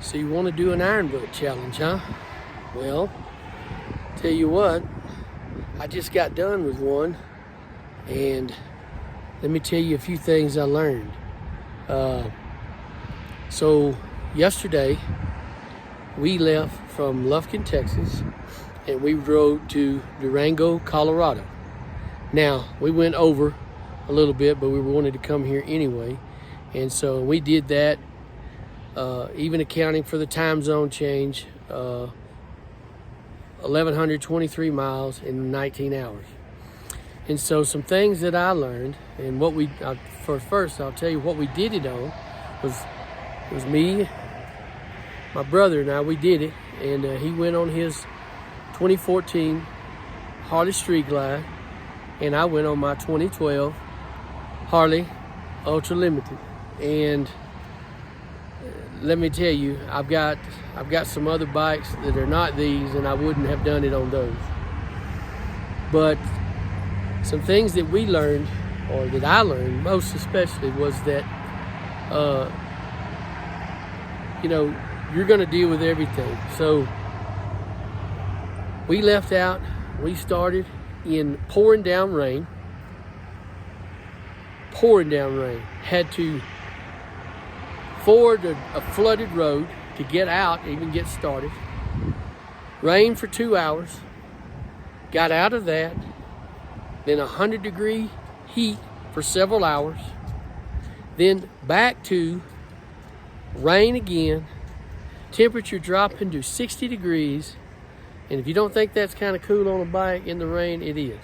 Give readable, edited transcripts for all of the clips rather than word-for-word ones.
So you want to do an iron butt challenge, huh? Well, tell you what, I just got done with one, and let me tell you a few things I learned. So yesterday, we left from Lufkin, Texas, and we rode to Durango, Colorado. Now, we went over a little bit, but we wanted to come here anyway, and so we did that. Even accounting for the time zone change, 1,123 miles in 19 hours. And so some things that I learned, and what first I'll tell you what we did it on, it was me, my brother and I, we did it, and he went on his 2014 Harley Street Glide, and I went on my 2012 Harley Ultra Limited. And let me tell you, I've got some other bikes that are not these, and I wouldn't have done it on those. But some things that we learned, or that I learned most especially, was that you're going to deal with everything. So we left out. We started in pouring down rain. Had to ford a flooded road to get out, even get started. Rained for 2 hours. Got out of that. Then 100-degree heat for several hours. Then back to rain again. Temperature dropping to 60 degrees. And if you don't think that's kind of cool on a bike in the rain, it is.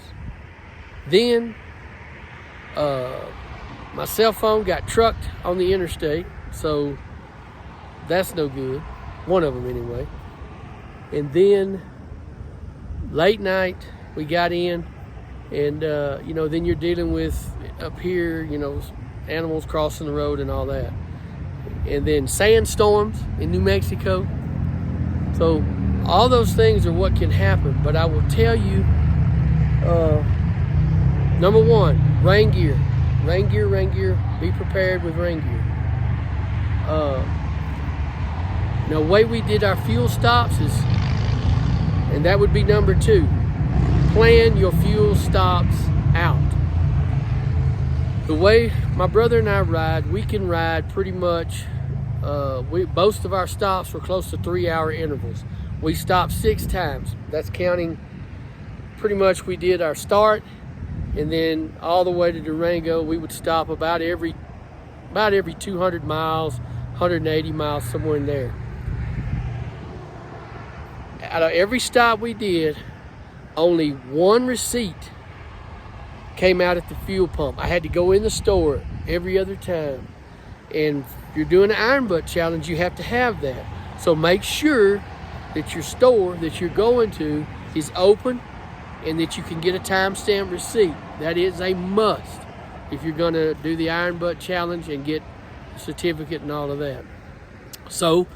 Then my cell phone got trucked on the interstate. So that's no good. One of them anyway. And then late night we got in, and then you're dealing with up here, animals crossing the road and all that. And then sandstorms in New Mexico. So all those things are what can happen. But I will tell you, number one, rain gear. Rain gear. Be prepared with rain gear. Now, the way we did our fuel stops is, and that would be number two, plan your fuel stops out. The way my brother and I ride, we can ride pretty much, most of our stops were close to 3-hour intervals. We stopped 6 times. That's counting pretty much we did our start, and then all the way to Durango, we would stop about every 200 miles, 180 miles, somewhere in there. Out of every stop we did, only one receipt came out at the fuel pump. I had to go in the store every other time. And if you're doing an iron butt challenge, you have to have that. So make sure that your store that you're going to is open and that you can get a timestamp receipt. That is a must if you're going to do the iron butt challenge and get a certificate and all of that. So,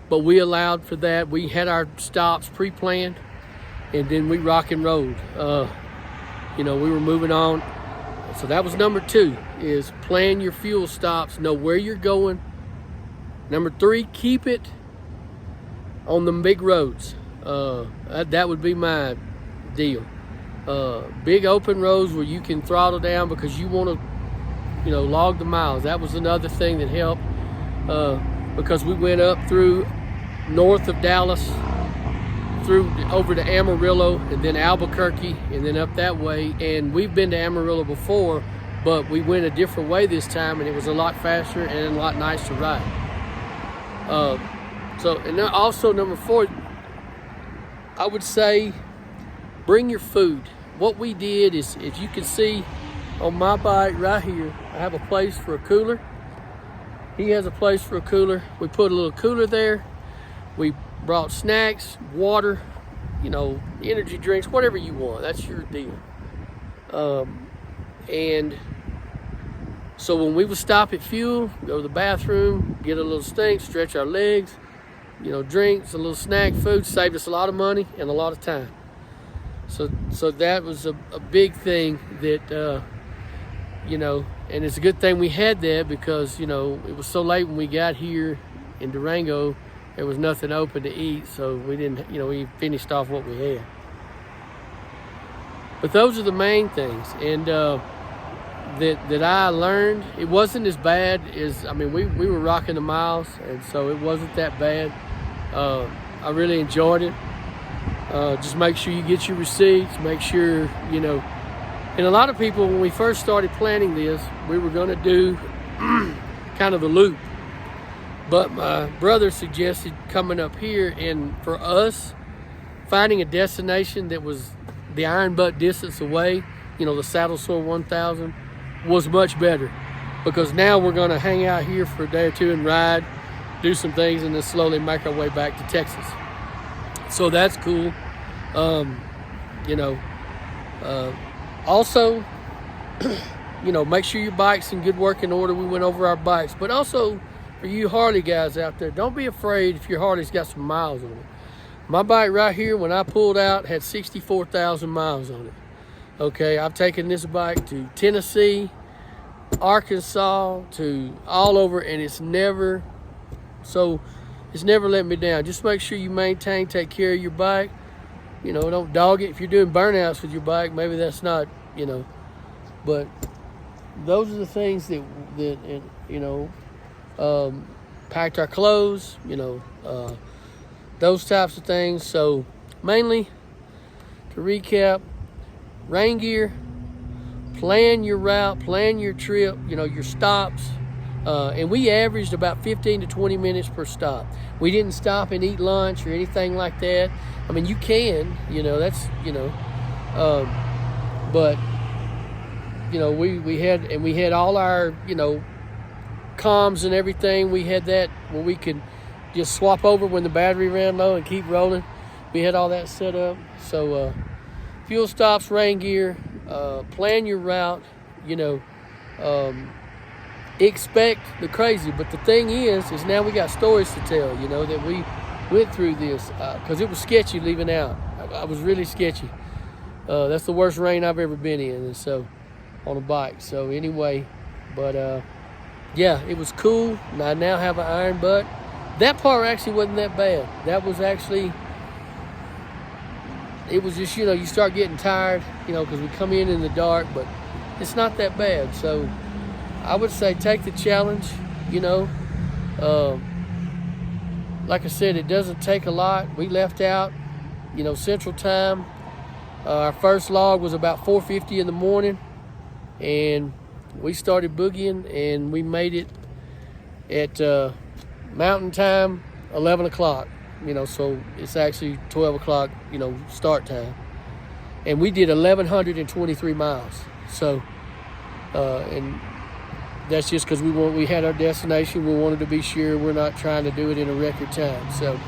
but we allowed for that. We had our stops pre-planned, and then we rock and rolled. We were moving on. So that was number 2, is plan your fuel stops, know where you're going. Number 3, keep it on the big roads. That would be my deal. Big open roads where you can throttle down because you want to, log the miles. That was another thing that helped, because we went up through north of Dallas, over to Amarillo, and then Albuquerque, and then up that way. And we've been to Amarillo before, but we went a different way this time, and it was a lot faster and a lot nicer to ride. And then also number 4, I would say bring your food. What we did is, as you can see on my bike right here, I have a place for a cooler. He has a place for a cooler. We put a little cooler there. We brought snacks, water, energy drinks, whatever you want. That's your deal. And so when we would stop at fuel, go to the bathroom, get a little stink, stretch our legs, drinks, a little snack, food, saved us a lot of money and a lot of time. So that was a big thing that, and it's a good thing we had that, because, it was so late when we got here in Durango there was nothing open to eat, so we didn't, we finished off what we had. But those are the main things, and that I learned. It wasn't as bad as, we were rocking the miles, and so it wasn't that bad. I really enjoyed it. Just make sure you get your receipts, make sure, and a lot of people, when we first started planning this, we were going to do kind of a loop. But my brother suggested coming up here, and for us, finding a destination that was the Iron Butt distance away, the Saddle Sore 1000, was much better. Because now we're going to hang out here for a day or two and ride, do some things, and then slowly make our way back to Texas. So that's cool. Also, make sure your bike's in good working order. We went over our bikes. But also, for you Harley guys out there, don't be afraid if your Harley's got some miles on it. My bike right here, when I pulled out, had 64,000 miles on it. Okay, I've taken this bike to Tennessee, Arkansas, to all over, and it's never let me down. Just make sure you maintain, take care of your bike. Don't dog it. If you're doing burnouts with your bike, maybe that's not, but those are the things that packed our clothes, those types of things. So mainly, to recap, rain gear, plan your route, plan your trip, your stops. And we averaged about 15 to 20 minutes per stop. We didn't stop and eat lunch or anything like that. You can, that's, but, we had all our, comms and everything. We had that where we could just swap over when the battery ran low and keep rolling. We had all that set up. So, fuel stops, rain gear, plan your route, expect the crazy. But the thing is now we got stories to tell, that we went through this, because it was sketchy leaving out. I was really sketchy. That's the worst rain I've ever been in, and so on a bike. So anyway, but yeah, it was cool. And I now have an Iron Butt. That part actually wasn't that bad. That was actually, it was just, you start getting tired, because we come in the dark, but it's not that bad. So I would say take the challenge, like I said, it doesn't take a lot. We left out, Central Time. Our first log was about 4:50 in the morning, and we started boogieing, and we made it at Mountain Time, 11 o'clock, so it's actually 12 o'clock, start time. And we did 1,123 miles. So, and that's just because we had our destination. We wanted to be sure we're not trying to do it in a record time. So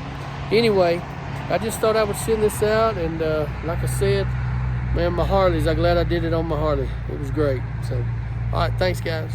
anyway, I just thought I would send this out. And like I said, man, my Harleys, I'm glad I did it on my Harley. It was great. So, all right, thanks, guys.